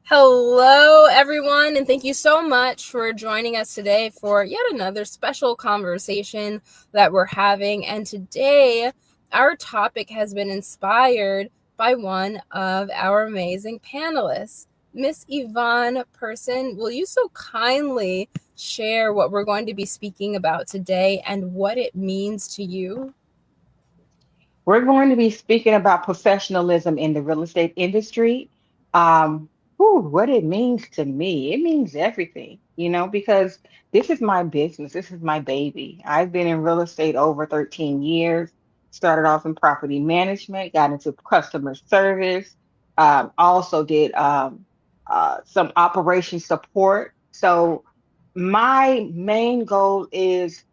Hello, everyone, and thank you so much for joining us today for yet another special conversation that we're having. And today, our topic has been inspired by one of our amazing panelists, Miss Evaughn Person. Will you so kindly share what we're going to be speaking about today and what it means to you? We're going to be speaking about professionalism in the real estate industry. Um, what it means to me. It means everything, because this is my business. This is my baby. I've been in real estate over 13 years, started off in property management, got into customer service, also did some operation support. So my main goal is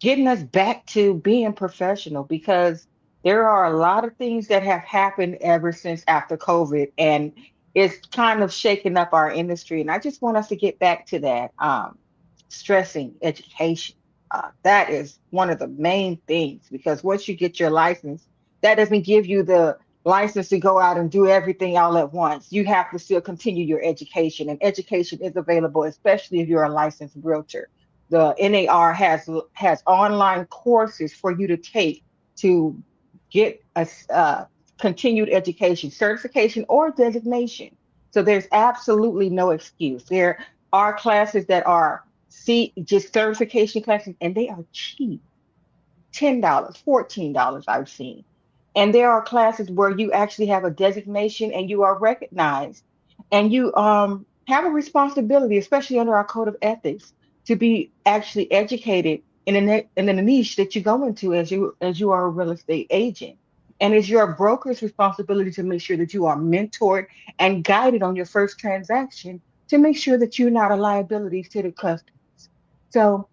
getting us back to being professional because there are a lot of things that have happened ever since after COVID, and it's kind of shaking up our industry. And I just want us to get back to that. Stressing education. That is one of the main things because once you get your license, that doesn't give you the license to go out and do everything all at once. You have to still continue your education, and education is available, especially if you're a licensed realtor. The NAR has online courses for you to take to get a continued education, certification, or designation. So there's absolutely no excuse. There are classes that are just certification classes, and they are cheap. $10, $14 I've seen. And there are classes where you actually have a designation and you are recognized and you have a responsibility, especially under our code of ethics, to be actually educated in a niche that you go into as you are a real estate agent. And it's your broker's responsibility to make sure that you are mentored and guided on your first transaction to make sure that you're not a liability to the customers. So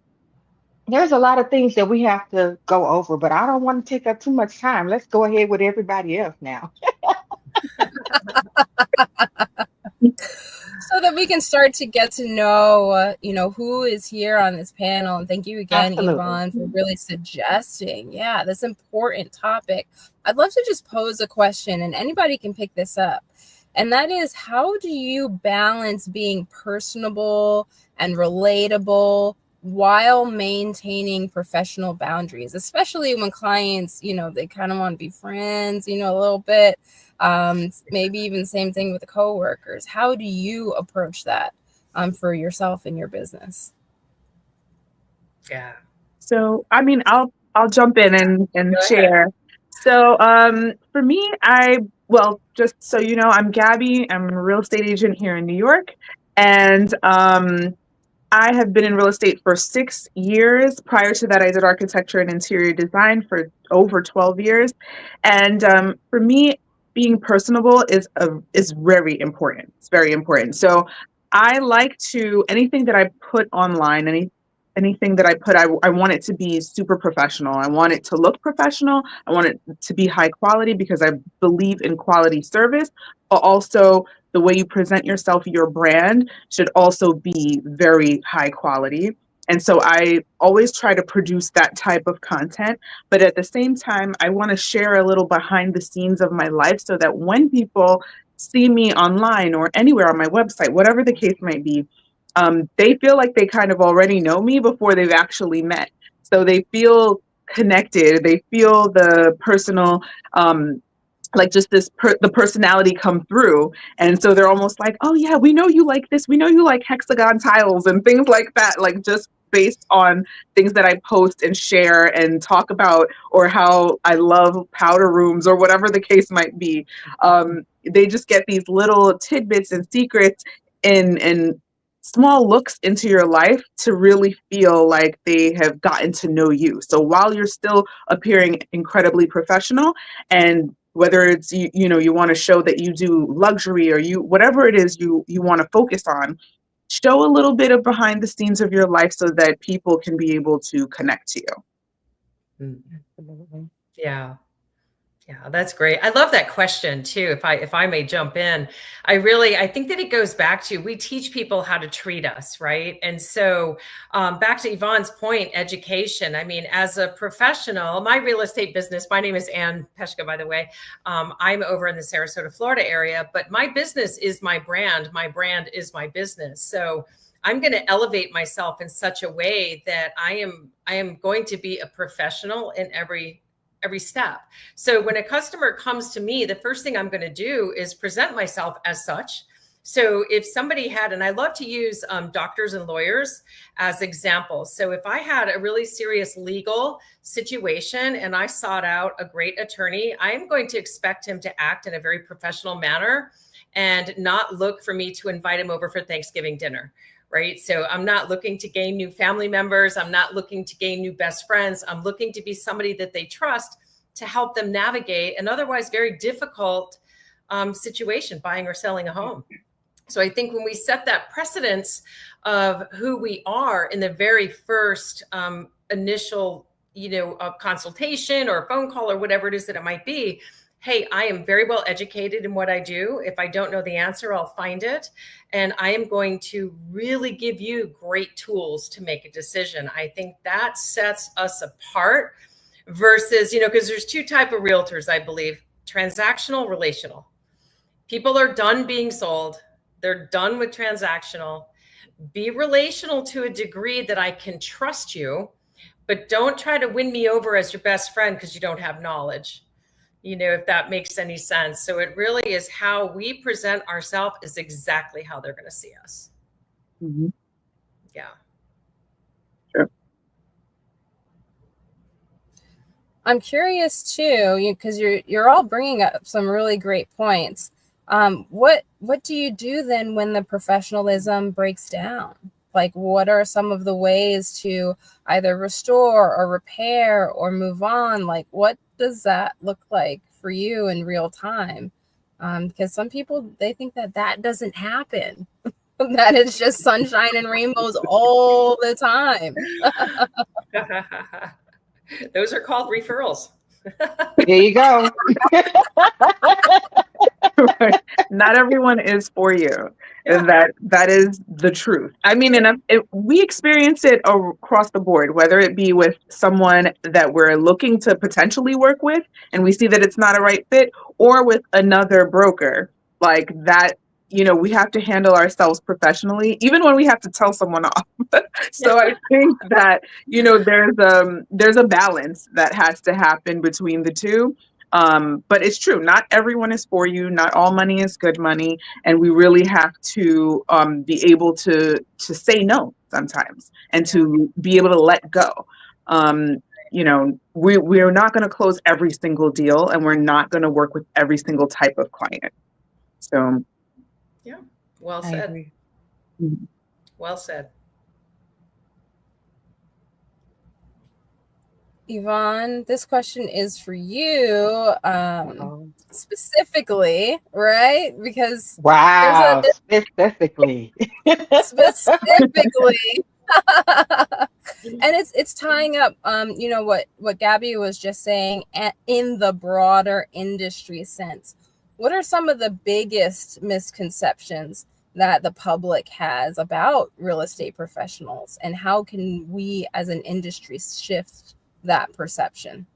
there's a lot of things that we have to go over, but I don't want to take up too much time. Let's go ahead with everybody else now. So that we can start to get to know, who is here on this panel. And thank you again, Absolutely. Evaughn, for really suggesting, this important topic. I'd love to just pose a question, and anybody can pick this up. And that is, how do you balance being personable and relatable while maintaining professional boundaries, especially when clients, they kind of want to be friends, a little bit. Maybe even same thing with the coworkers. How do you approach that for yourself and your business? Yeah. So, I mean, I'll jump in and Go ahead. share. So, for me, well, just so you know, I'm Gabby. I'm a real estate agent here in New York, and I have been in real estate for 6 years. Prior to that, I did architecture and interior design for over 12 years. And for me, being personable is very important. It's very important. So I like to anything that I put online, anything that I put, I want it to be super professional. I want it to look professional. I want it to be high quality because I believe in quality service, but also the way you present yourself, your brand should also be very high quality. And so I always try to produce that type of content. But at the same time, I want to share a little behind the scenes of my life so that when people see me online or anywhere on my website, whatever the case might be, they feel like they kind of already know me before they've actually met. So they feel connected, they feel the personal like just the personality come through, and so they're almost like, oh yeah, we know you like this, we know you like hexagon tiles and things like that, like just based on things that I post and share and talk about, or how I love powder rooms or whatever the case might be. They just get these little tidbits and secrets and small looks into your life to really feel like they have gotten to know you. So while you're still appearing incredibly professional, and whether it's you want to show that you do luxury, or you whatever it is you want to focus on, show a little bit of behind the scenes of your life so that people can be able to connect to you. Mm. Absolutely. Yeah. Yeah, that's great. I love that question too. If I may jump in, I think that it goes back to, we teach people how to treat us, right? And so back to Yvonne's point, education. I mean, as a professional, my real estate business, my name is Ann Peshka, by the way. I'm over in the Sarasota, Florida area, but my business is my brand. My brand is my business. So I'm going to elevate myself in such a way that I am going to be a professional in every step. So when a customer comes to me, the first thing I'm going to do is present myself as such. So if somebody had, and I love to use doctors and lawyers as examples. So if I had a really serious legal situation and I sought out a great attorney, I am going to expect him to act in a very professional manner and not look for me to invite him over for Thanksgiving dinner. Right. So I'm not looking to gain new family members. I'm not looking to gain new best friends. I'm looking to be somebody that they trust to help them navigate an otherwise very difficult situation, buying or selling a home. So I think when we set that precedence of who we are in the very first initial, consultation or phone call or whatever it is that it might be, hey, I am very well educated in what I do. If I don't know the answer, I'll find it. And I am going to really give you great tools to make a decision. I think that sets us apart versus, because there's two types of realtors, I believe: transactional, relational. People are done being sold. They're done with transactional. Be relational to a degree that I can trust you, but don't try to win me over as your best friend because you don't have knowledge. If that makes any sense. So it really is how we present ourselves is exactly how they're going to see us. Mm-hmm. Yeah. Sure. I'm curious too, because you're all bringing up some really great points. What do you do then when the professionalism breaks down? Like, what are some of the ways to either restore or repair or move on? Like, what does that look like for you in real time? Because some people, they think that doesn't happen, that it's just sunshine and rainbows all the time. Those are called referrals. There you go. Not everyone is for you. Yeah. That is the truth. I mean, and we experience it across the board, whether it be with someone that we're looking to potentially work with and we see that it's not a right fit, or with another broker like that. We have to handle ourselves professionally, even when we have to tell someone off. So I think that, there's a balance that has to happen between the two. But it's true, not everyone is for you. Not all money is good money, and we really have to be able to say no sometimes, and to be able to let go. We're not going to close every single deal, and we're not going to work with every single type of client. So, yeah, well said. Mm-hmm. Well said. Yvonne, this question is for you specifically, right? Because wow, specifically. specifically. And it's tying up what Gabby was just saying in the broader industry sense. What are some of the biggest misconceptions that the public has about real estate professionals, and how can we as an industry shift that perception?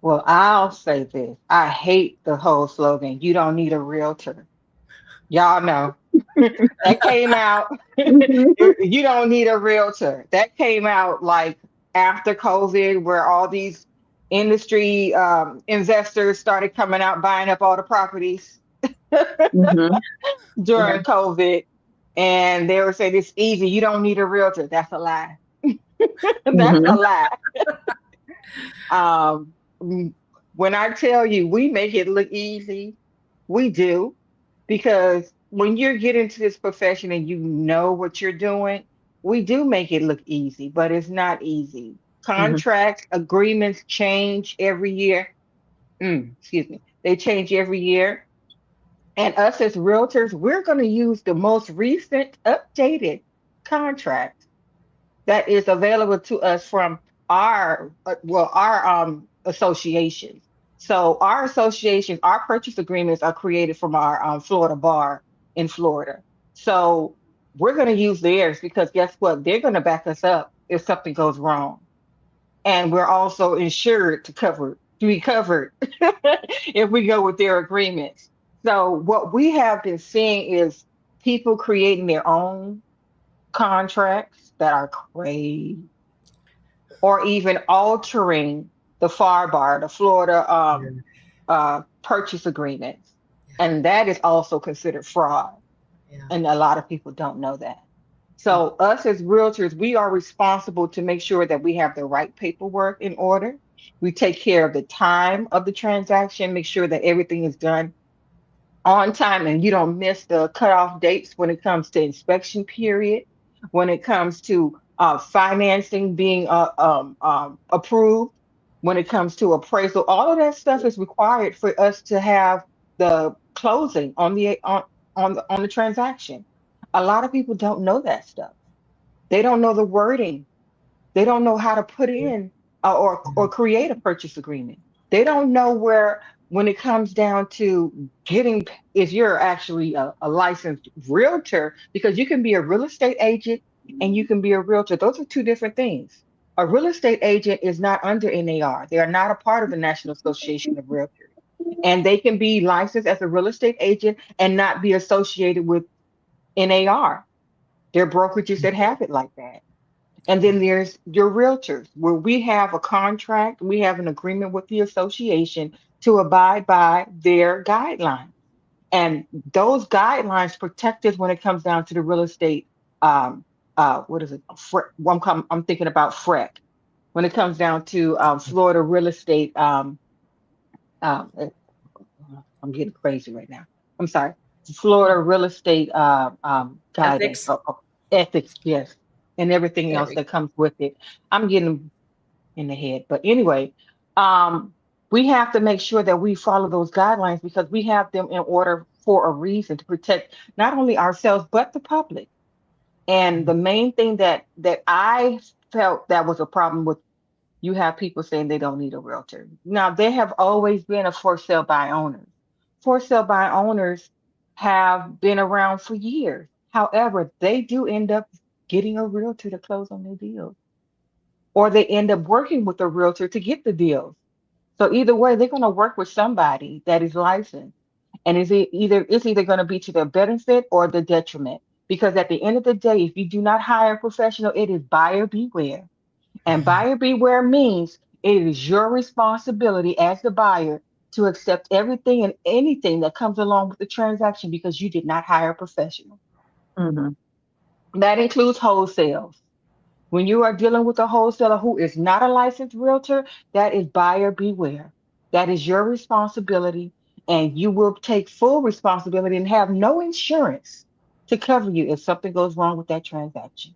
Well, I'll say this. I hate the whole slogan, you don't need a realtor. Y'all know. That came out. You don't need a realtor. That came out like after COVID, where all these industry investors started coming out buying up all the properties Mm-hmm. during COVID. And they were saying it's easy. You don't need a realtor. That's a lie. That's a lie. Um, when I tell you we make it look easy, we do. Because when you're getting into this profession and you know what you're doing, we do make it look easy, but it's not easy. Mm-hmm. Contracts, agreements change every year. Excuse me. They change every year. And us as realtors, we're going to use the most recent updated contract that is available to us from our association. So our associations, our purchase agreements are created from our Florida bar in Florida. So we're going to use theirs because guess what? They're going to back us up if something goes wrong. And we're also insured to be covered if we go with their agreements. So what we have been seeing is people creating their own contracts that are crazy, or even altering the FAR bar, the Florida purchase agreements. And that is also considered fraud. Yeah. And a lot of people don't know that. So us as realtors, we are responsible to make sure that we have the right paperwork in order. We take care of the time of the transaction, make sure that everything is done on time and you don't miss the cutoff dates when it comes to inspection period, when it comes to financing being approved, when it comes to appraisal. All of that stuff is required for us to have the closing on the transaction. A lot of people don't know that stuff. They don't know the wording. They don't know how to put in or create a purchase agreement. They don't know where, when it comes down to getting, if you're actually a licensed realtor, because you can be a real estate agent and you can be a realtor. Those are two different things. A real estate agent is not under NAR. They are not a part of the National Association of Realtors. And they can be licensed as a real estate agent and not be associated with NAR. There are brokerages that have it like that. And then there's your realtors, where we have a contract, we have an agreement with the association to abide by their guidelines. And those guidelines protect us when it comes down to the real estate. What is it? I'm thinking about FREC. When it comes down to Florida real estate, uh, I'm getting crazy right now. I'm sorry. Florida real estate guidance, Ethics. ethics, yes, and everything There else we that comes with it. I'm getting in the head, but anyway, um, we have to make sure that we follow those guidelines because we have them in order for a reason to protect not only ourselves but the public. And the main thing that I felt that was a problem with, you have people saying they don't need a realtor. Now, there have always been a for sale by owners. For sale by owners have been around for years. However, they do end up getting a realtor to close on their deals, or they end up working with a realtor to get the deals. So either way, they're going to work with somebody that is licensed, and it's either going to be to their benefit or the detriment. Because at the end of the day, if you do not hire a professional, it is buyer beware. And buyer beware means it is your responsibility as the buyer to accept everything and anything that comes along with the transaction because you did not hire a professional. Mhm. That includes wholesales. When you are dealing with a wholesaler who is not a licensed realtor, that is buyer beware. That is your responsibility, and you will take full responsibility and have no insurance to cover you if something goes wrong with that transaction.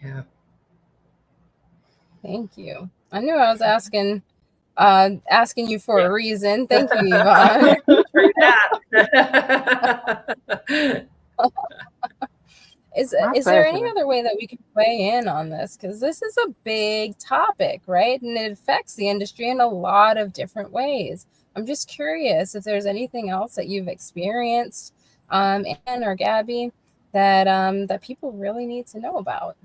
Yeah. Thank you. I knew I was asking you for a reason. Thank you, Evaughn. True that. My Is there any pleasure. other way that we can weigh in on this? Because this is a big topic, right? And it affects the industry in a lot of different ways. I'm just curious if there's anything else that you've experienced, Anne or Gabby, that people really need to know about.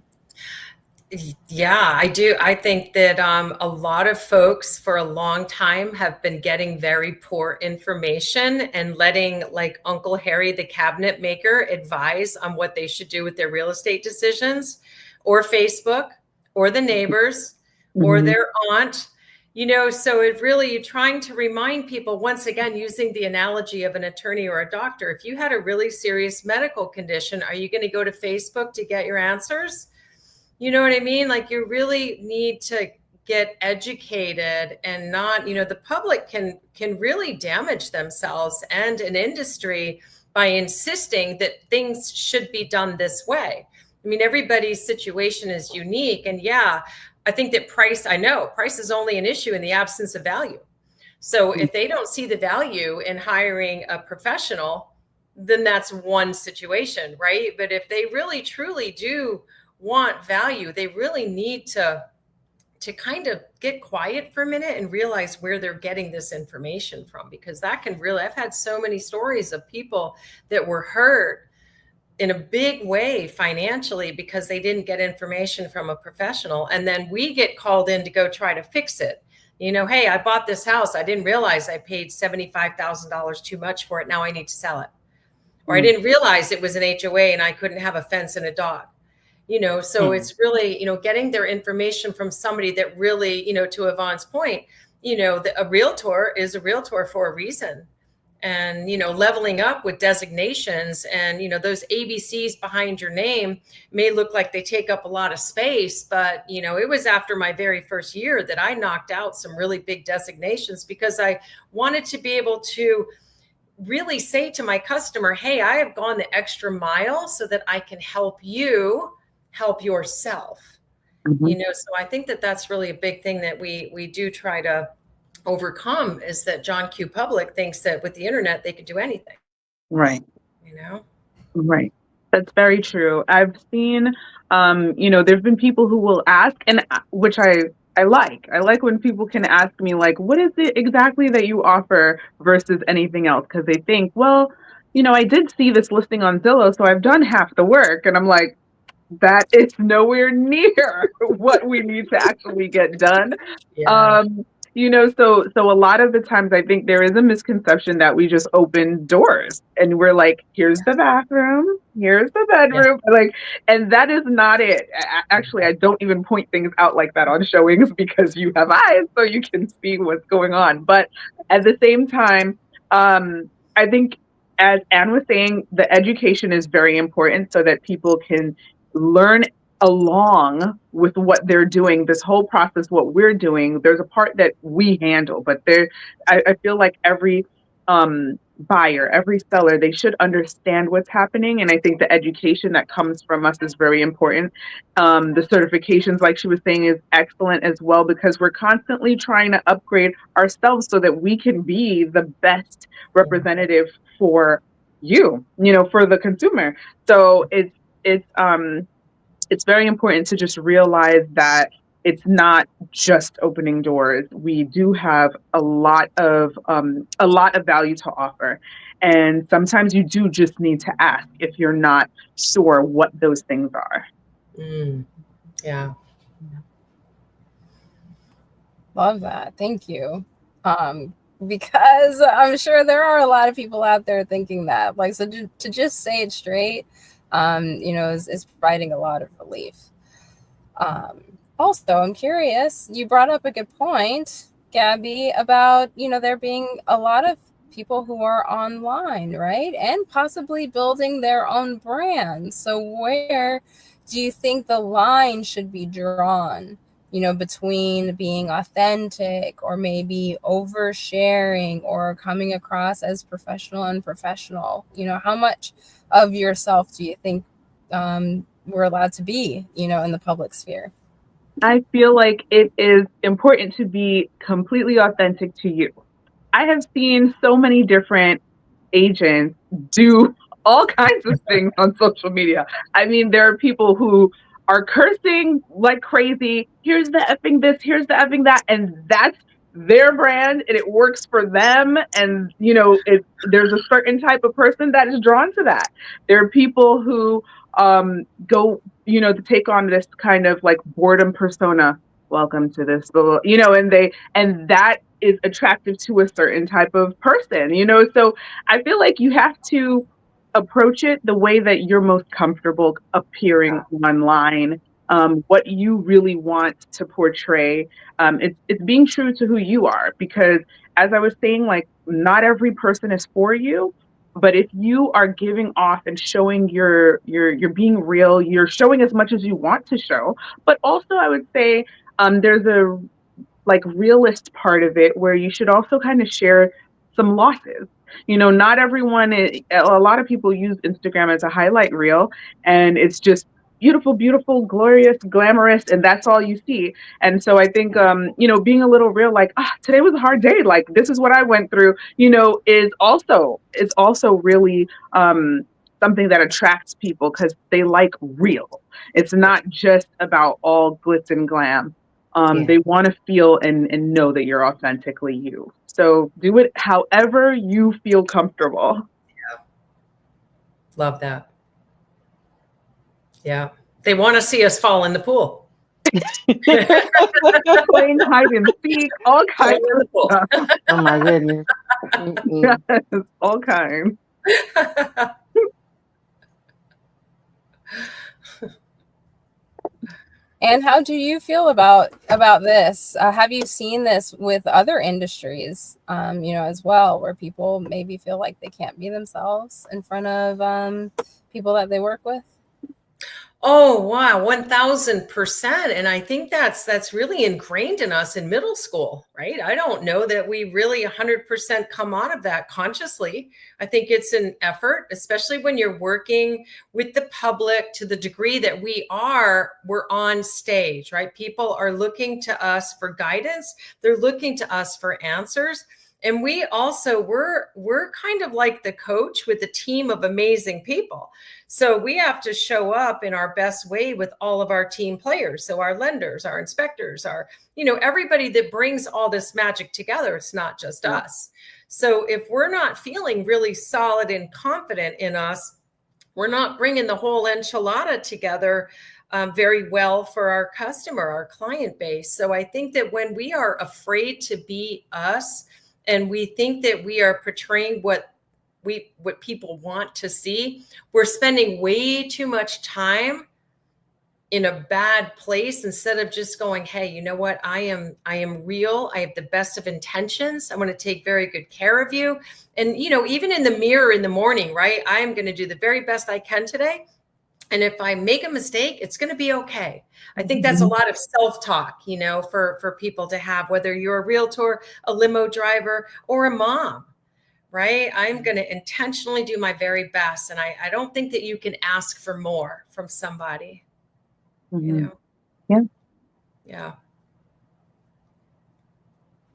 Yeah, I do. I think that a lot of folks for a long time have been getting very poor information and letting like Uncle Harry, the cabinet maker, advise on what they should do with their real estate decisions, or Facebook, or the neighbors, or Mhm. their aunt. So it really, you're trying to remind people, once again, using the analogy of an attorney or a doctor, if you had a really serious medical condition, are you going to go to Facebook to get your answers? You know what I mean? Like, you really need to get educated, and not, the public can really damage themselves and an industry by insisting that things should be done this way. I mean, everybody's situation is unique. And yeah, I think that price is only an issue in the absence of value. So if they don't see the value in hiring a professional, then that's one situation, right? But if they really truly do want value, they really need to to kind of get quiet for a minute and realize where they're getting this information from, because that can really, I've had so many stories of people that were hurt in a big way financially because they didn't get information from a professional. And then we get called in to go try to fix it. You know, hey, I bought this house. I didn't realize I paid $75,000 too much for it. Now I need to sell it. Or I didn't realize it was an HOA and I couldn't have a fence and a dog. You know, so it's really, you know, getting their information from somebody that really, you know, to Evaughn point, you know, a realtor is a realtor for a reason. And, you know, leveling up with designations and, you know, those ABCs behind your name may look like they take up a lot of space, but, you know, it was after my very first year that I knocked out some really big designations because I wanted to be able to really say to my customer, hey, I have gone the extra mile so that I can help you help yourself. You know, so I think that that's really a big thing that we do try to overcome, is that John Q. Public thinks that with the internet they could do anything. Right. You know? Right. That's very true. I've seen, you know, there've been people who will ask, and which I like. I like when people can ask me, like, what is it exactly that you offer versus anything else? Because they think, well, you know, I did see this listing on Zillow, so I've done half the work. And I'm like, that is nowhere near what we need to actually get done. Yeah. You know, so a lot of the times I think there is a misconception that we just open doors and we're like, here's the bathroom, here's the bedroom, like, and that is not it. Actually, I don't even point things out like that on showings because you have eyes, so you can see what's going on. But at the same time, I think, as Anne was saying, the education is very important so that people can learn along with what they're doing. This whole process, what we're doing, there's a part that we handle, but I feel like every buyer, every seller, they should understand what's happening. And I think the education that comes from us is very important. The certifications, like she was saying, is excellent as well, because we're constantly trying to upgrade ourselves so that we can be the best representative for you know, for the consumer. So it's very important to just realize that it's not just opening doors. We do have a lot of value to offer, and sometimes you do just need to ask if you're not sure what those things are. Yeah. Love that. Thank you. Because I'm sure there are a lot of people out there thinking that, like, so to just say it straight, you know, is providing a lot of relief. Also, I'm curious, you brought up a good point, Gabby, about, you know, there being a lot of people who are online, right? And possibly building their own brand. So where do you think the line should be drawn, you know, between being authentic or maybe oversharing or coming across as professional and unprofessional? You know, how much of yourself do you think we're allowed to be, you know, in the public sphere? I feel like it is important to be completely authentic to you. I have seen so many different agents do all kinds of things on social media. I mean, there are people who are cursing like crazy. Here's the effing this, here's the effing that. And that's their brand and it works for them. And, you know, there's a certain type of person that is drawn to that. There are people who go, you know, to take on this kind of like boredom persona. Welcome to this, you know, and that is attractive to a certain type of person, you know. So I feel like you have to approach it the way that you're most comfortable appearing online, what you really want to portray. It's being true to who you are, because as I was saying, like, not every person is for you. But if you are giving off and showing you're being real, you're showing as much as you want to show. But also, I would say there's a like realist part of it where you should also kind of share some losses. You know, not everyone a lot of people use Instagram as a highlight reel, and it's just beautiful, beautiful, glorious, glamorous, and that's all you see. And so I think you know, being a little real, like, today was a hard day, like this is what I went through, you know, is also really something that attracts people, because they like real. It's not just about all glitz and glam. They want to feel and know that you're authentically you. So do it however you feel comfortable. Yeah. Love that. Yeah. They want to see us fall in the pool. Playing hide and seek, all kinds of stuff. Oh my goodness. Yes, all kinds. And how do you feel about this? Have you seen this with other industries, as well, where people maybe feel like they can't be themselves in front of people that they work with? Oh, wow. 1000%. And I think that's really ingrained in us in middle school, right? I don't know that we really 100% come out of that consciously. I think it's an effort, especially when you're working with the public to the degree that we're on stage, right? People are looking to us for guidance. They're looking to us for answers. And we also, we're kind of like the coach with a team of amazing people. So we have to show up in our best way with all of our team players. So our lenders, our inspectors, everybody that brings all this magic together. It's not just us. So if we're not feeling really solid and confident in us, we're not bringing the whole enchilada together very well for our customer, our client base. So I think that when we are afraid to be us, and we think that we are portraying what people want to see, we're spending way too much time in a bad place instead of just going, hey, you know what? I am real. I have the best of intentions. I want to take very good care of you. And, even in the mirror in the morning, right? I am going to do the very best I can today. And if I make a mistake, it's going to be okay. I think that's a lot of self-talk, for people to have, whether you're a realtor, a limo driver, or a mom, right? I'm going to intentionally do my very best. And I don't think that you can ask for more from somebody, Yeah. Yeah.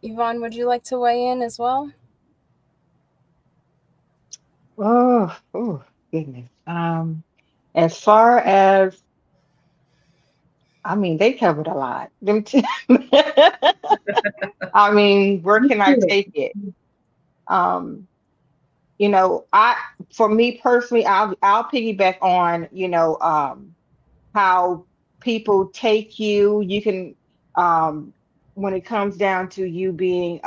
Evaughn, would you like to weigh in as well? Oh, goodness. As far as, they covered a lot. Where can I take it? For me personally, I'll piggyback on, how people take you. You can, when it comes down to you being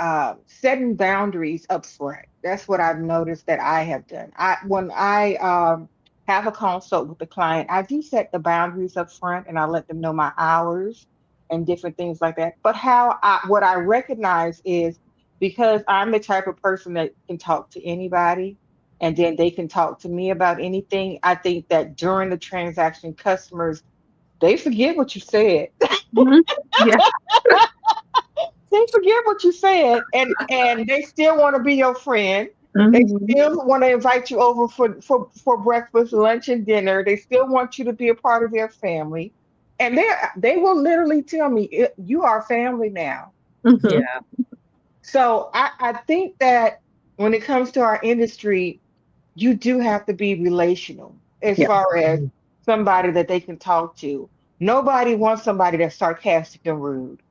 setting boundaries up front. That's what I've noticed that I have done. When I have a consult with the client, I do set the boundaries up front and I let them know my hours and different things like that. But what I recognize is, because I'm the type of person that can talk to anybody and then they can talk to me about anything. I think that during the transaction, customers, they forget what you said. Yeah. They forget what you said, and they still want to be your friend. They Mm-hmm. still want to invite you over for breakfast, lunch, and dinner. They still want you to be a part of their family, and they will literally tell me, "You are family now." Mm-hmm. Yeah. So I think that when it comes to our industry, you do have to be relational as Yeah. far as somebody that they can talk to. Nobody wants somebody that's sarcastic and rude.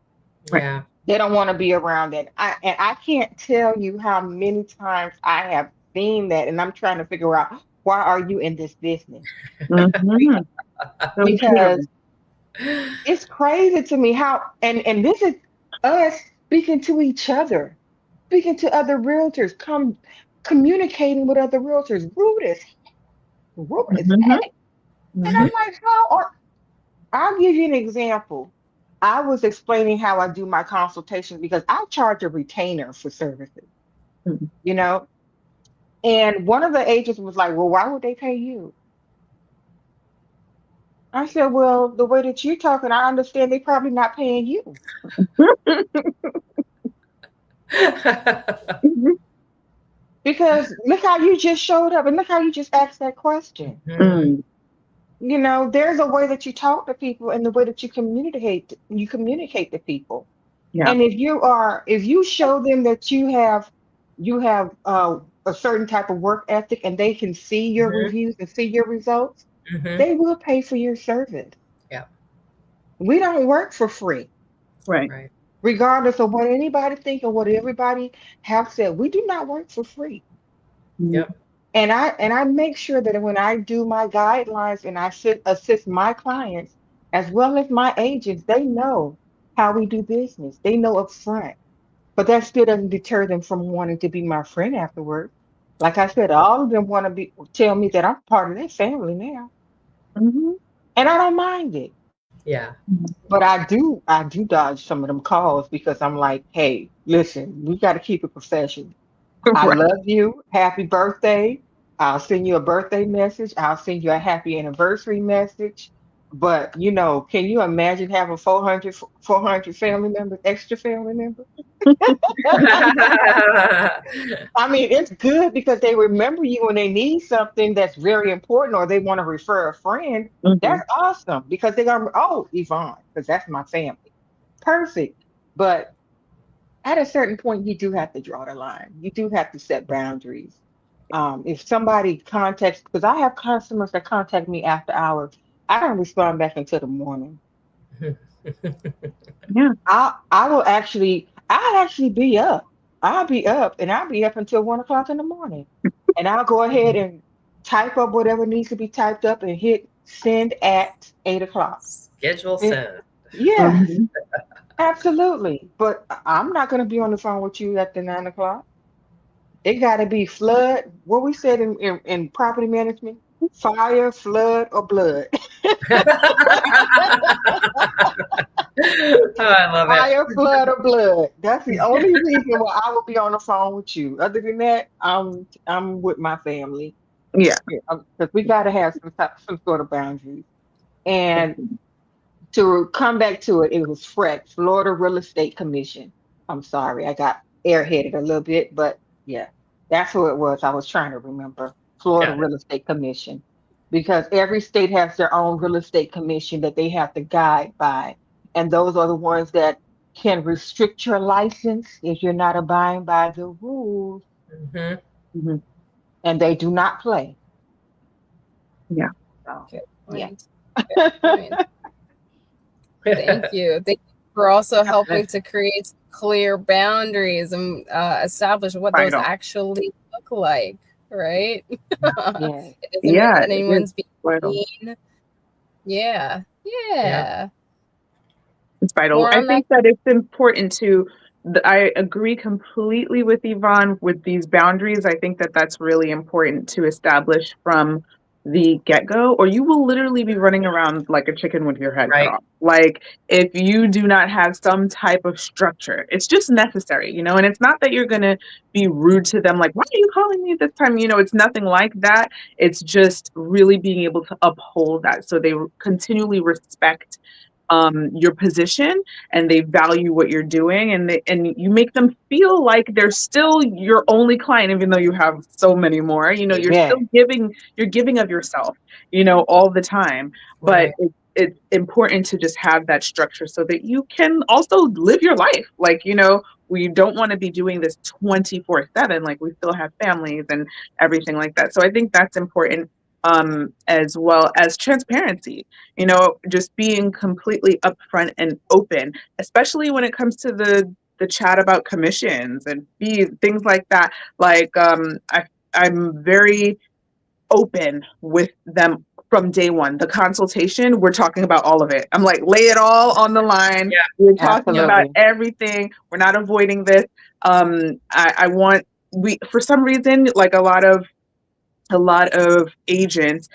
Yeah. They don't want to be around that. I can't tell you how many times I have seen that, and I'm trying to figure out, why are you in this business? Mm-hmm. So Because true. it's crazy to me how, and this is us speaking to each other, speaking to other realtors, communicating with other realtors, rude as Mm-hmm. heck. And Mm-hmm. I'm like, I'll give you an example. I was explaining how I do my consultation because I charge a retainer for services, you know? And one of the agents was like, well, why would they pay you? I said, well, the way that you're talking, I understand they're probably not paying you. Mm-hmm. Because look how you just showed up and look how you just asked that question. Mhm. There's a way that you talk to people and the way that you communicate to people. Yeah. And if you show them that you have a certain type of work ethic and they can see your Mhm. reviews and see your results, Mhm. they will pay for your service. Yeah. We don't work for free. Right. Right. Regardless of what anybody think or what everybody have said, we do not work for free. Mhm. Yep. And I make sure that when I do my guidelines and I assist my clients as well as my agents, they know how we do business. They know up front. But that still doesn't deter them from wanting to be my friend afterwards. Like I said, all of them want to be tell me that I'm part of their family now. Mhm. And I don't mind it. Yeah. But I do dodge some of them calls because I'm like, hey, listen, we got to keep it professional. I Right. love you. Happy birthday. I'll send you a birthday message. I'll send you a happy anniversary message. But, can you imagine having 400 family members, extra family members? I mean, it's good because they remember you when they need something that's very important or they want to refer a friend. Mhm. That's awesome because they're going to, oh, Yvonne, because that's my family. Perfect. But at a certain point, you do have to draw the line. You do have to set boundaries. If somebody contacts, because I have customers that contact me after hours, I don't respond back until the morning. Yeah. I'll actually be up. I'll be up and I'll be up until 1 o'clock in the morning. And I'll go ahead and type up whatever needs to be typed up and hit send at 8 o'clock. Schedule Eh, send. Yes, Mhm. absolutely. But I'm not going to be on the phone with you at the 9 o'clock. It got to be flood. What we said in property management, fire, flood, or blood. Oh, I love it. Fire, flood, or blood. That's the only reason why I will be on the phone with you. Other than that, I'm with my family. Yeah. Because we got to have some sort of boundaries. And to come back to it, it was FREC, Florida Real Estate Commission. I'm sorry, I got airheaded a little bit, but yeah, that's who it was. I was trying to remember Florida Got it. Real Estate Commission because every state has their own real estate commission that they have to guide by. And those are the ones that can restrict your license if you're not abiding by the rules. Mhm. Mhm. And they do not play. Yeah. So, Good yeah. point. Good point. Thank you. Thank you for also God helping bless. to create some clear boundaries and establish what those Vital. actually look like, right? Yeah. It doesn't mean Yeah, that it is anyone's being vital. mean. Yeah. Yeah. Yeah. It's vital. More I on that. think that it's important to, I agree completely with Yvonne with these boundaries. I think that that's really important to establish from the get-go, or you will literally be running around like a chicken with your head cut Right. off. Like if you do not have some type of structure, it's just necessary, and it's not that you're going to be rude to them, like, why are you calling me this time? It's nothing like that. It's just really being able to uphold that so they continually respect your position and they value what you're doing and you make them feel like they're still your only client even though you have so many more. You're still Yeah. giving of yourself, all the time. But Right. it's important to just have that structure so that you can also live your life. Like, we don't want to be doing this 24/7. Like we still have families and everything like that. So I think that's important, as well as transparency, just being completely upfront and open, especially when it comes to the chat about commissions and fees, things like that. Like, I'm very open with them from day one. The consultation, we're talking about all of it. I'm like, lay it all on the line. Yeah. We're talking Yep. about Absolutely. everything. We're not avoiding this. I want we for some reason, like a lot of agents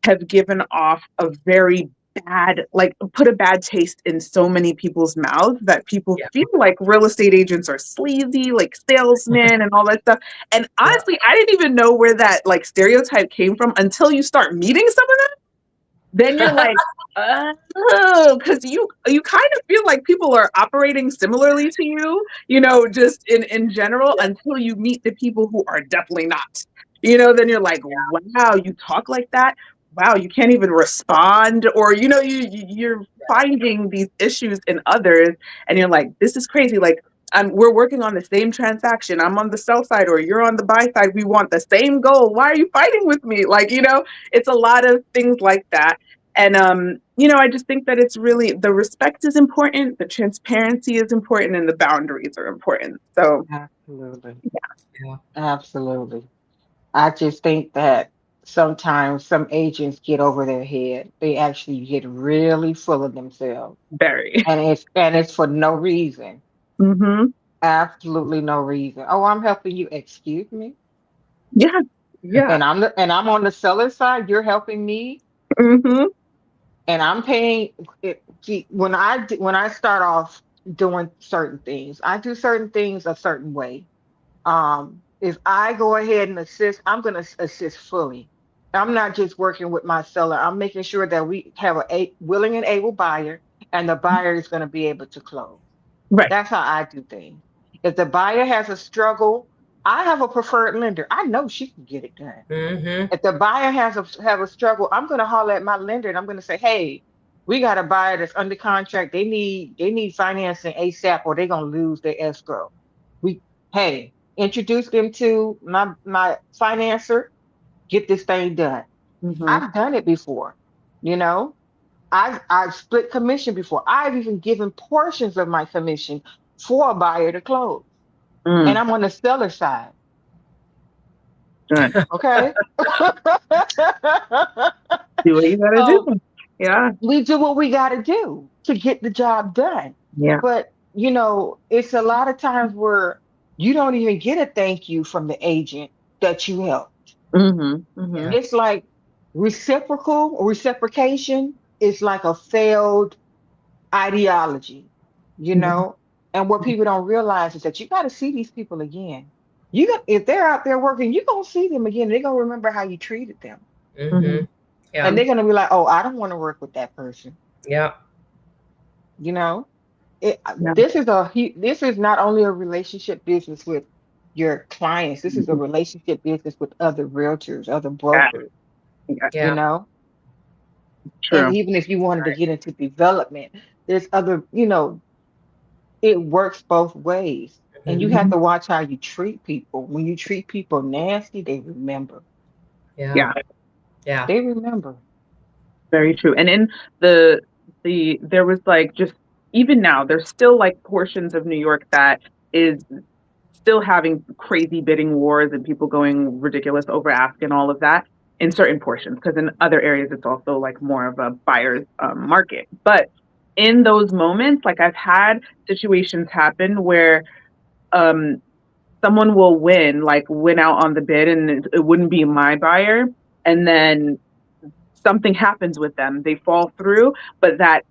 have given off a very bad, like put a bad taste in so many people's mouths that people Yeah. feel like real estate agents are sleazy, like salesmen and all that stuff. And Yeah. honestly, I didn't even know where that like stereotype came from until you start meeting some of them. Then you're like, oh, because you kind of feel like people are operating similarly to you, just in general, Yeah. until you meet the people who are definitely not. Then you're like, wow, you talk like that. Wow, you can't even respond, or you're finding these issues in others, and you're like, this is crazy. Like, we're working on the same transaction. I'm on the sell side, or you're on the buy side. We want the same goal. Why are you fighting with me? Like, it's a lot of things like that. And I just think that it's really, the respect is important, the transparency is important, and the boundaries are important. So Absolutely. Yeah. Absolutely. I just think that sometimes some agents get over their head. They actually get really full of themselves. very. And it's for no reason. Hmm. Absolutely no reason. Oh, I'm helping you. Excuse me. Yeah. Yeah. And I'm on the seller side. You're helping me, Hmm. and I'm paying it. See, when I start off doing certain things, I do certain things a certain way. If I go ahead and assist, I'm going to assist fully. I'm not just working with my seller. I'm making sure that we have a willing and able buyer, and the buyer is going to be able to close. Right. That's how I do things. If the buyer has a struggle, I have a preferred lender. I know she can get it done. Mm-hmm. If the buyer have a struggle, I'm going to holler at my lender and I'm going to say, "Hey, we got a buyer that's under contract. They need financing ASAP, or they're going to lose their escrow. We Hey, introduce them to my financer. Get this thing done." Hmm. I've done it before. You know, I've split commission before. I've even given portions of my commission for a buyer to close, and Mm. I'm on the seller side. Good. Okay. Do what you gotta do. So Yeah. we do what we got to do to get the job done. Yeah. But, it's a lot of times where you don't even get a thank you from the agent that you help. Hmm. Hmm. Yeah. It's like reciprocation is like a failed ideology, you know? And what people don't realize is that you got to see these people again. If they're out there working, you're going to see them again. They're going to remember how you treated them. Mm-hmm. Hmm. And Yeah. they're going to be like, "Oh, I don't want to work with that person." Yeah. You know? Yeah. This is not only a relationship business with your clients. This is a relationship business with other realtors, other Yeah. brokers. Yeah. You Yeah. know, and True. even if you wanted to get into development, there's other. It works both ways, and you Mm-hmm. have Mhm. to watch how you treat people. When you treat people nasty, they remember. Yeah. Yeah. Yeah. They remember. Very true. And in the there was like, just even now, there's still like portions of New York that is still having crazy bidding wars and people going ridiculous over ask and all of that in certain portions, because in other areas it's also like more of a buyer's market. But in those moments, like, I've had situations happen where um someone will win out on the bid, and it wouldn't be my buyer, and then something happens with them, they fall through, but that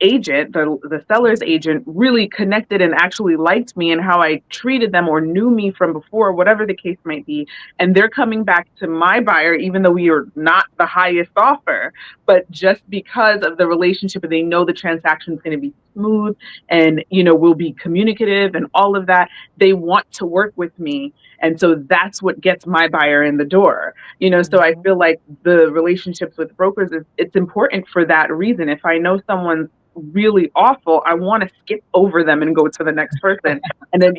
agent, the seller's agent, really connected and actually liked me and how I treated them, or knew me from before, whatever the case might be. And they're coming back to my buyer, even though we are not the highest offer, but just because of the relationship, and they know the transaction is going to be smooth, and will be communicative and all of that. They want to work with me. And so that's what gets my buyer in the door. So I Mhm. feel like the relationships with brokers it's important for that reason. If I know someone's really awful, I want to skip over them and go to the next person, and then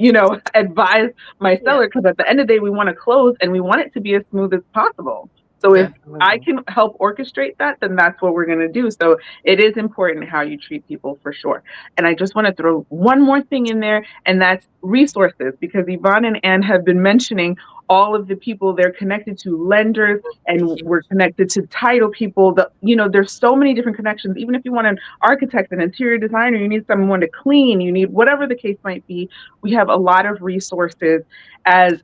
advise my Yeah. seller, because at the end of the day we want to close and we want it to be as smooth as possible. So if Yeah. I Absolutely. can help orchestrate that, then that's what we're going to do. So it is important how you treat people, for sure. And I just want to throw one more thing in there, and that's resources, because Yvonne and Anne have been mentioning all of the people they're connected to, lenders, and we're connected to title people. There's so many different connections. Even if you want an architect, an interior designer, you need someone to clean, you need whatever the case might be. We have a lot of resources as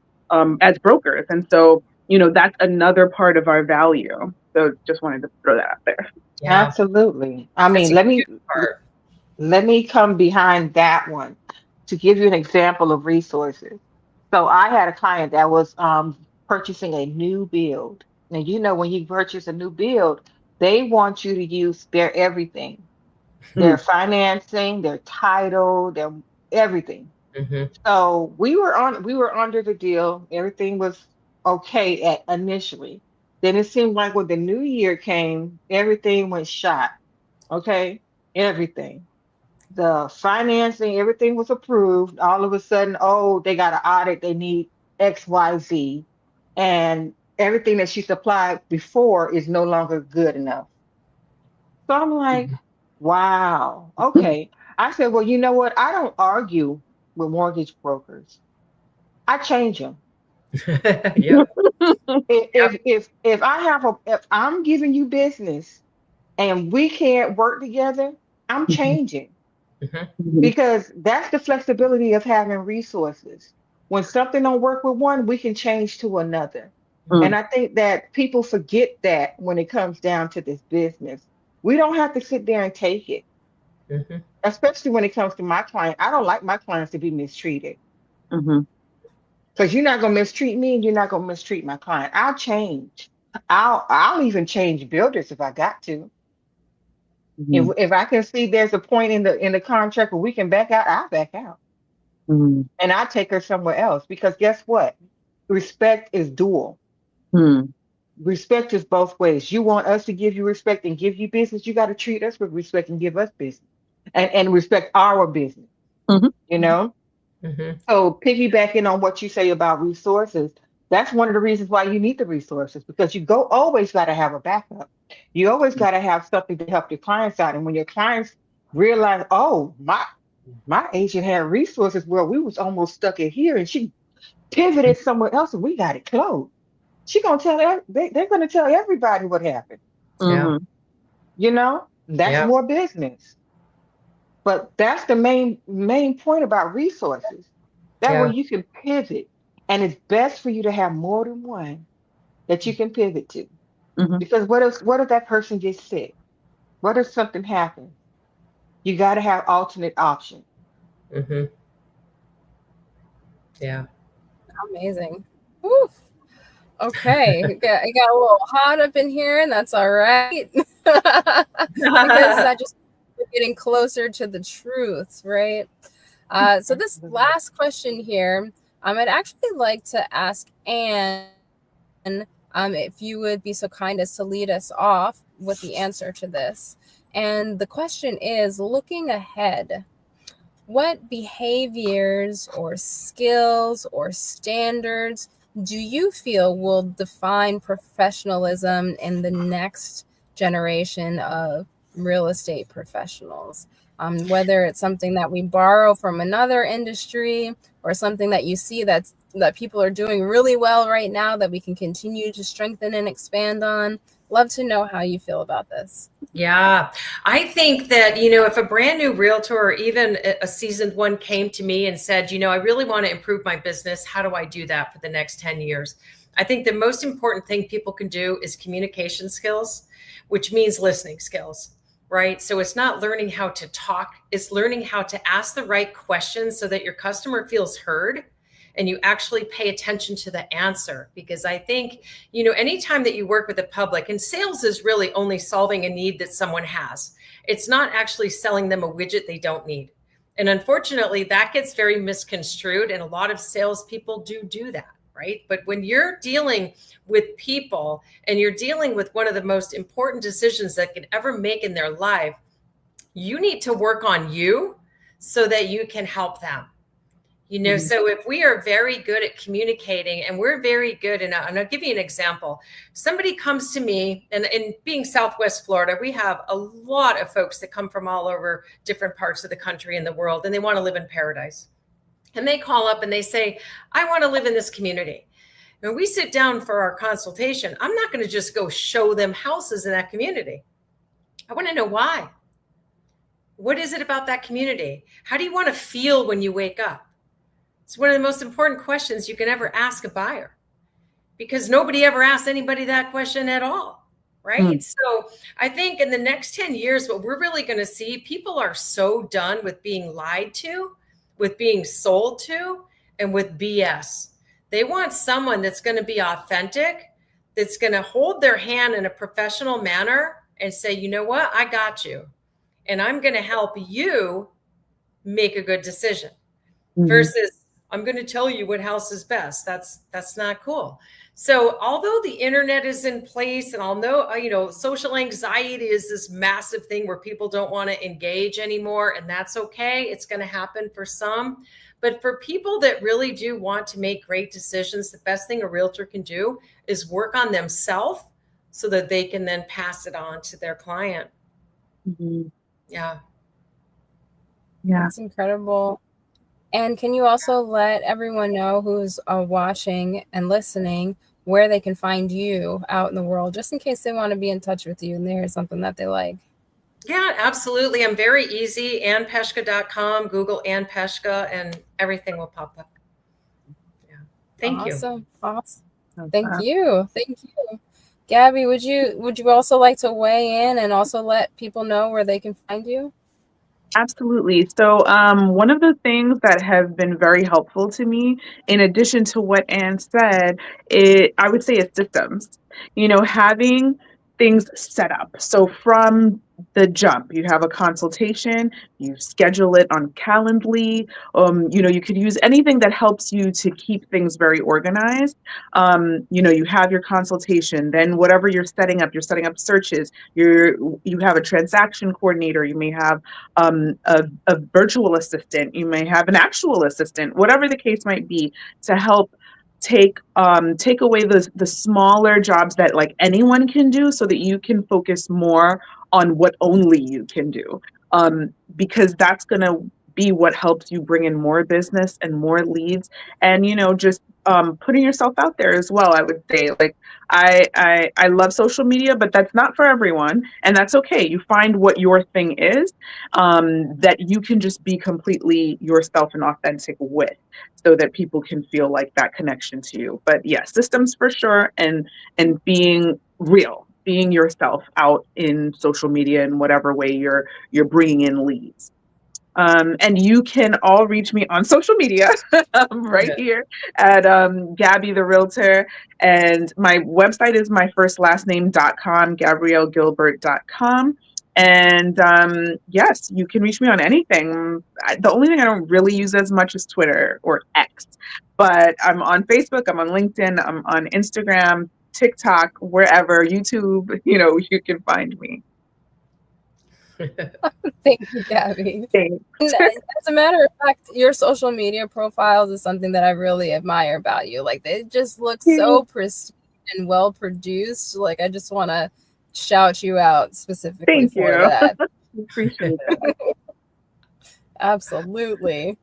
as brokers, and so that's another part of our value. So just wanted to throw that out there. Yeah. Absolutely. I That's mean, a let huge me part. let me come behind that one to give you an example of resources. So I had a client that was purchasing a new build. Now, when you purchase a new build, they want you to use their everything, their Mm, financing, their title, their everything. Mm-hmm. So we were under the deal. Everything was okay at initially. Then it seemed like when the new year came, everything went shot. Okay, everything. The financing, everything was approved. All of a sudden, oh, they got an audit. They need XYZ, and everything that she supplied before is no longer good enough. So I'm like, wow, okay. I said, well, you know what? I don't argue with mortgage brokers. I change them. Yep. If I have if I'm giving you business and we can't work together, I'm changing, Mhm. Mhm. because that's the flexibility of having resources. When something don't work with one, we can change to another. And Mm. I think that people forget that when it comes down to this business. We don't have to sit there and take it, Mhm. especially when it comes to my client. I don't like my clients to be mistreated, Mhm. because you're not going to mistreat me and you're not going to mistreat my client. I'll change. I'll even change builders if I got to. Mhm. If I can see there's a point in the contract where we can back out, I'll back out. Mhm. And I take her somewhere else, because guess what? Respect is dual. Mhm. Respect is both ways. You want us to give you respect and give you business, you got to treat us with respect and give us business, and respect our business, Mhm. you know? Mhm. So piggybacking on what you say about resources, that's one of the reasons why you need the resources, because you go always got to have a backup. You always got to have something to help your clients out. And when your clients realize, oh, my agent had resources where we was almost stuck in here and she pivoted somewhere else and we got it closed. She gonna tell they're gonna tell everybody what happened. Yeah. Mhm. You know, that's Yeah. more business. But that's the main point about resources. That way Yeah. you can pivot. And it's best for you to have more than one that you can pivot to. Mhm. Because what if that person gets sick? What if something happens? You gotta have alternate options. Mhm. Yeah. Amazing. Woo. Okay, it got a little hot up in here, and that's all right. Because I just we're getting closer to the truth, right? So this Absolutely. last question here, I'd actually like to ask Anne, if you would be so kind as to lead us off with the answer to this. And the question is, looking ahead, what behaviors or skills or standards do you feel will define professionalism in the next generation of real estate professionals? Whether it's something that we borrow from another industry or something that you see that people are doing really well right now that we can continue to strengthen and expand on. Love to know how you feel about this. Yeah, I think that, if a brand new realtor or even a seasoned one came to me and said, I really want to improve my business. How do I do that for the next 10 years? I think the most important thing people can do is communication skills, which means listening skills, right? So it's not learning how to talk, it's learning how to ask the right questions so that your customer feels heard and you actually pay attention to the answer. Because I think, anytime that you work with the public, and sales is really only solving a need that someone has, it's not actually selling them a widget they don't need. And unfortunately, that gets very misconstrued. And a lot of salespeople do that, right? But when you're dealing with people and you're dealing with one of the most important decisions that could ever make in their life, you need to work on you so that you can help them. Mhm. So if we are very good at communicating and we're very good, and I'll give you an example. Somebody comes to me, and in being Southwest Florida, we have a lot of folks that come from all over different parts of the country and the world, and they want to live in paradise. And they call up and they say, I want to live in this community. When we sit down for our consultation, I'm not going to just go show them houses in that community. I want to know why. What is it about that community? How do you want to feel when you wake up? It's one of the most important questions you can ever ask a buyer, because nobody ever asks anybody that question at all, right? Mm. So I think in the next 10 years, what we're really going to see, people are so done with being lied to, with being sold to, and with BS. They want someone that's going to be authentic, that's going to hold their hand in a professional manner and say, you know what, I got you. And I'm going to help you make a good decision Mhm. versus I'm going to tell you what house is best. That's not cool. So although the internet is in place, and I'll know, social anxiety is this massive thing where people don't want to engage anymore, and that's okay. It's going to happen for some. But for people that really do want to make great decisions, the best thing a realtor can do is work on themselves so that they can then pass it on to their client. Mhm. Yeah. Yeah. That's incredible. And can you also let everyone know who's watching and listening where they can find you out in the world, just in case they want to be in touch with you and they hear something that they like? Yeah, absolutely. I'm very easy. AnnPeshka.com, Google Ann Peshka, and everything will pop up. Yeah. Thank you. Awesome. Awesome. Love Thank that. you. Thank you. Gabby, would you also like to weigh in and also let people know where they can find you? Absolutely. So, one of the things that have been very helpful to me, in addition to what Anne said, I would say is systems. Having things set up. So from the jump, you have a consultation, you schedule it on Calendly. You could use anything that helps you to keep things very organized. You have your consultation, then whatever you're setting up searches. You have a transaction coordinator. You may have a virtual assistant, you may have an actual assistant, whatever the case might be, to help take away the smaller jobs that like anyone can do, so that you can focus more on what only you can do. Because that's going to be what helps you bring in more business and more leads, and just putting yourself out there as well. I would say, like, I love social media, but that's not for everyone, and that's okay. You find what your thing is, that you can just be completely yourself and authentic with, so that people can feel like that connection to you. But yeah, systems for sure, and being real, being yourself out in social media in whatever way you're bringing in leads. And you can all reach me on social media right here at Gabby the Realtor. And my website is my first last name.com, GabrielleGilbert.com. And yes, you can reach me on anything. The only thing I don't really use as much is Twitter or X, but I'm on Facebook, I'm on LinkedIn, I'm on Instagram, TikTok, wherever, YouTube, you can find me. Thank you, Gabby. Thanks. And as a matter of fact, your social media profiles is something that I really admire about you. Like, they just look so pristine and well produced. Like, I just want to shout you out specifically Thank for you. that. Appreciate that. Absolutely.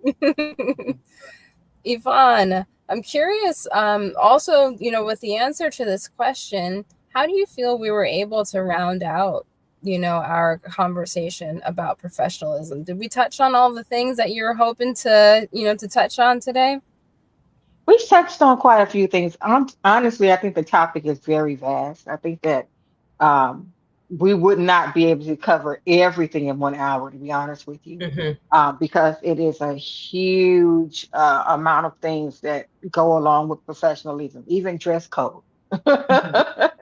Yvonne, I'm curious, also, with the answer to this question, how do you feel we were able to round out, our conversation about professionalism? Did we touch on all the things that you're hoping to touch on today? We touched on quite a few things. Honestly, I think the topic is very vast. I think that um, we would not be able to cover everything in 1 hour, to be honest with you, Mhm. because it is a huge amount of things that go along with professionalism, even dress code. Oh,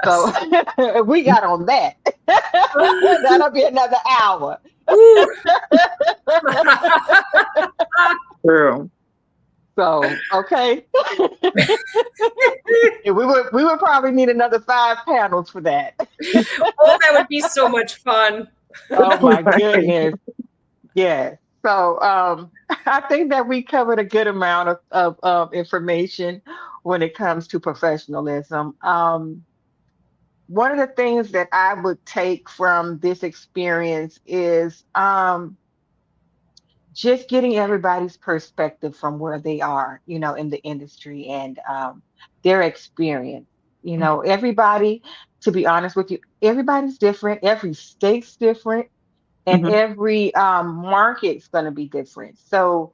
So yes. we got on that. That'll be another hour. Ooh. True. So, okay. Yeah, we would probably need another 5 panels for that. Oh, that would be so much fun. Oh my Right. goodness. Yes. So I think that we covered a good amount of information when it comes to professionalism. One of the things that I would take from this experience is just getting everybody's perspective from where they are, in the industry, and their experience. Everybody, to be honest with you, everybody's different. Every state's different, and Mhm. every market's going to be different. So,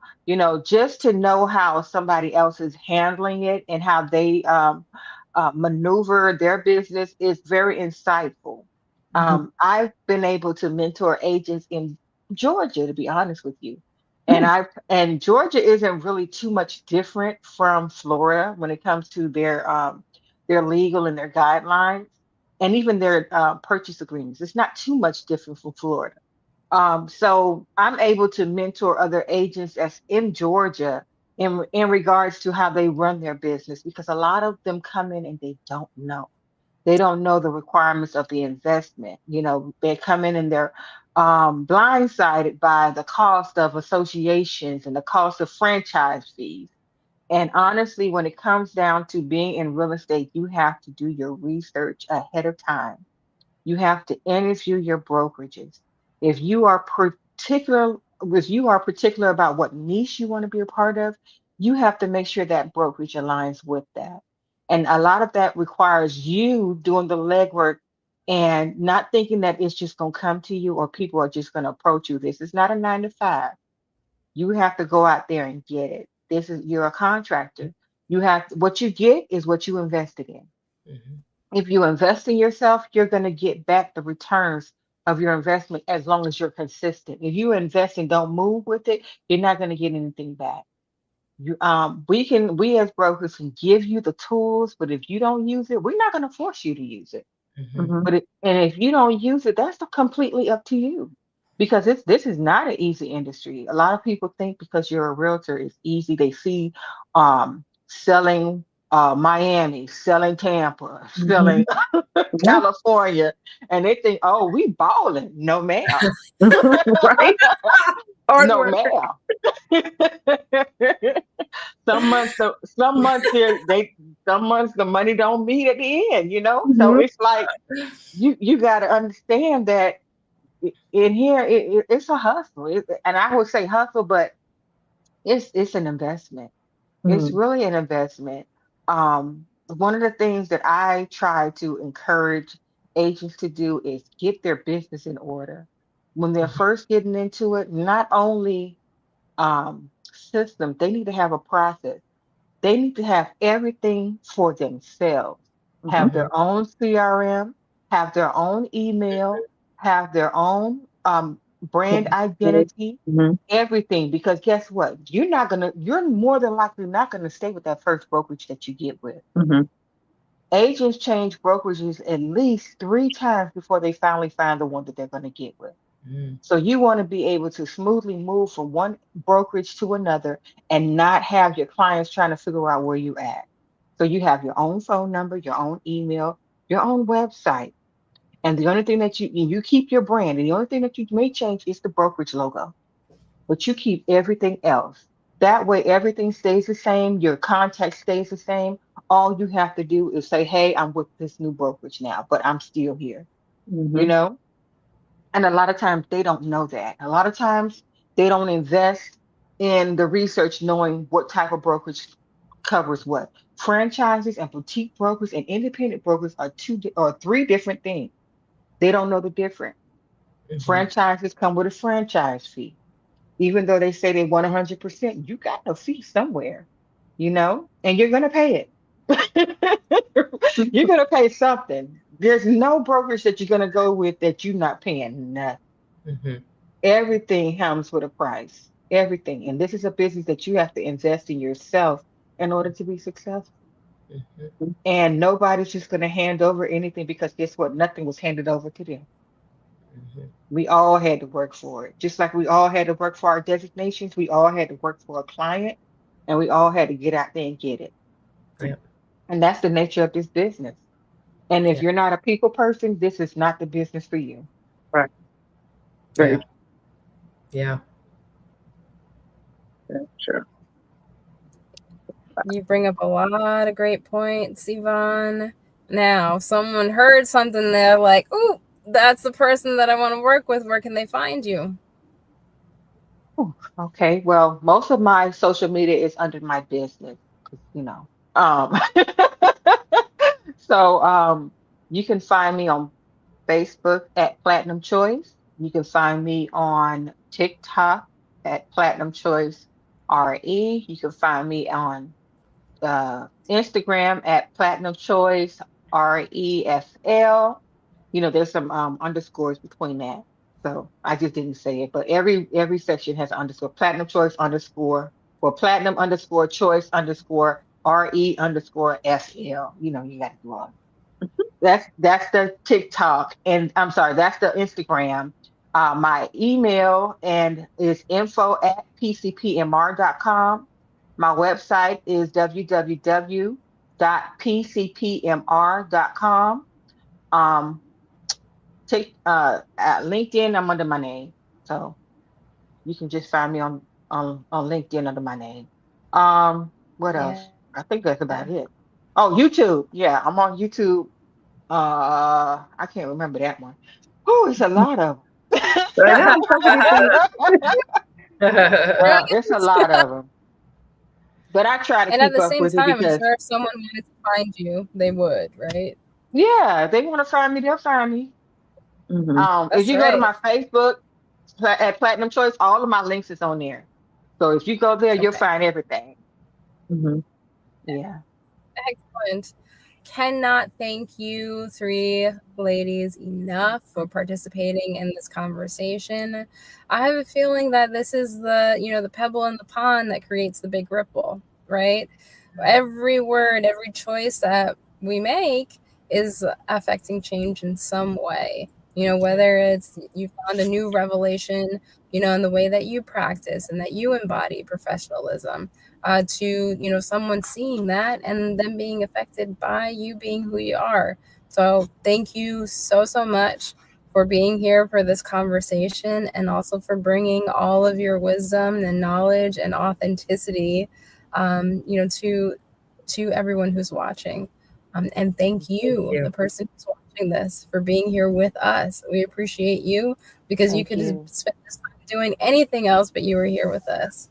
just to know how somebody else is handling it and how they maneuver their business is very insightful. Mhm. I've been able to mentor agents in Georgia, to be honest with you. And Mm. and Georgia isn't really too much different from Florida when it comes to their legal and their guidelines, and even their purchase agreements. It's not too much different from Florida. So I'm able to mentor other agents that's in Georgia in regards to how they run their business, because a lot of them come in and they don't know. They don't know the requirements of the investment. They come in and they're blindsided by the cost of associations and the cost of franchise fees. And honestly, when it comes down to being in real estate, you have to do your research ahead of time. You have to interview your brokerages. If you are particular, if you are particular about what niche you want to be a part of, you have to make sure that brokerage aligns with that. And a lot of that requires you doing the legwork and not thinking that it's just going to come to you or people are just going to approach you. This is not a 9 to 5. You have to go out there and get it. This is you're a contractor. You have what you get is what you invested in. Mhm. If you invest in yourself, you're going to get back the returns of your investment as long as you're consistent. If you invest and don't move with it, you're not going to get anything back. We as brokers can give you the tools, but if you don't use it, we're not going to force you to use it. Mhm. Mhm. And if you don't use it, that's completely up to you. Because this is not an easy industry. A lot of people think because you're a realtor, it's easy. They see selling Miami, selling Tampa, Mhm. selling Yeah. California, and they think, oh, we balling. No, ma'am. Right? Hard No, work. ma'am. Some months some months the money don't meet at the end, you know? So Mhm. it's like you got to understand that in here it's a hustle. And I would say hustle, but it's an investment. It's Mhm. really an investment. One of the things that I try to encourage agents to do is get their business in order. When they're Mhm. first getting into it, not only system, they need to have a process. They need to have everything for themselves, Mhm. have Mhm. their own CRM, have their own email, have their own brand identity, Mhm. everything. Because guess what? You're more than likely not gonna stay with that first brokerage that you get with. Mhm. Agents change brokerages at least 3 times before they finally find the one that they're gonna get with. Mhm. So you want to be able to smoothly move from one brokerage to another and not have your clients trying to figure out where you at. So you have your own phone number, your own email, your own website. And the only thing that you keep your brand, and the only thing that you may change is the brokerage logo, but you keep everything else. That way everything stays the same, your contact stays the same. All you have to do is say, hey, I'm with this new brokerage now, but I'm still here, you Mhm. know? And a lot of times they don't know that. A lot of times they don't invest in the research knowing what type of brokerage covers what. Franchises and boutique brokers and independent brokers are or three different things. They don't know the difference. Mhm. Franchises come with a franchise fee. Even though they say they want 100%, you got a fee somewhere, and you're going to pay it. You're going to pay something. There's no brokerage that you're going to go with that you're not paying nothing. Mhm. Everything comes with a price. Everything. And this is a business that you have to invest in yourself in order to be successful. Mhm. And nobody's just going to hand over anything because guess what? Nothing was handed over to them. Mhm. We all had to work for it. Just like we all had to work for our designations, we all had to work for a client, and we all had to get out there and get it. Yeah. And that's the nature of this business. And if Yeah. you're not a people person, this is not the business for you. Right. Yeah. Very, Yeah. very true. You bring up a lot of great points, Yvonne. Now, someone heard something, they're like, "Ooh, that's the person that I want to work with. Where can they find you?" Whew, okay, well, most of my social media is under my business, 'cause. So you can find me on Facebook at Platinum Choice. You can find me on TikTok at Platinum Choice RE. You can find me on Instagram at Platinum Choice RESL. There's some underscores between that. So I just didn't say it, but every section has an underscore. Platinum Choice underscore or Platinum underscore Choice underscore RE underscore SL. You got to do all. That's the TikTok, and I'm sorry, that's the Instagram. My email and is info@pcpmr.com. My website is www.pcpmr.com. Take at LinkedIn, I'm under my name, so you can just find me on LinkedIn under my name. What else? Yeah. I think that's about it. Oh, YouTube. Yeah, I'm on YouTube I can't remember that one. Oh, it's a lot of I know, so many things. Really yeah, it's a is. lot of them. But I try to And at keep the up same with it time, I'm because, sure if someone wanted to find you, they would, right? yeah, they want to find me, they'll find me. Hmm. If That's you go to right. my Facebook at Platinum Choice, all of my links is on there. So if you go there, you'll Okay. find everything. Hmm. Yeah. Excellent. Cannot thank you three ladies enough for participating in this conversation. I have a feeling that this is the pebble in the pond that creates the big ripple, right? Every word, every choice that we make is affecting change in some way. Whether it's you found a new revelation, in the way that you practice and that you embody professionalism, to someone seeing that and them being affected by you being who you are. So thank you so much for being here for this conversation, and also for bringing all of your wisdom and knowledge and authenticity, to everyone who's watching. And thank Thank you, you. the person who's watching this, for being here with us. We appreciate you, because you Thank could have you. spent this time doing anything else, but you were here with us.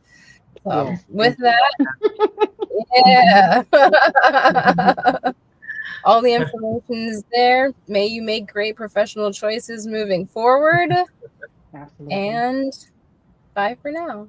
Yes. With Thank you. that, yeah. All the information is there. May you make great professional choices moving forward. Absolutely. And bye for now.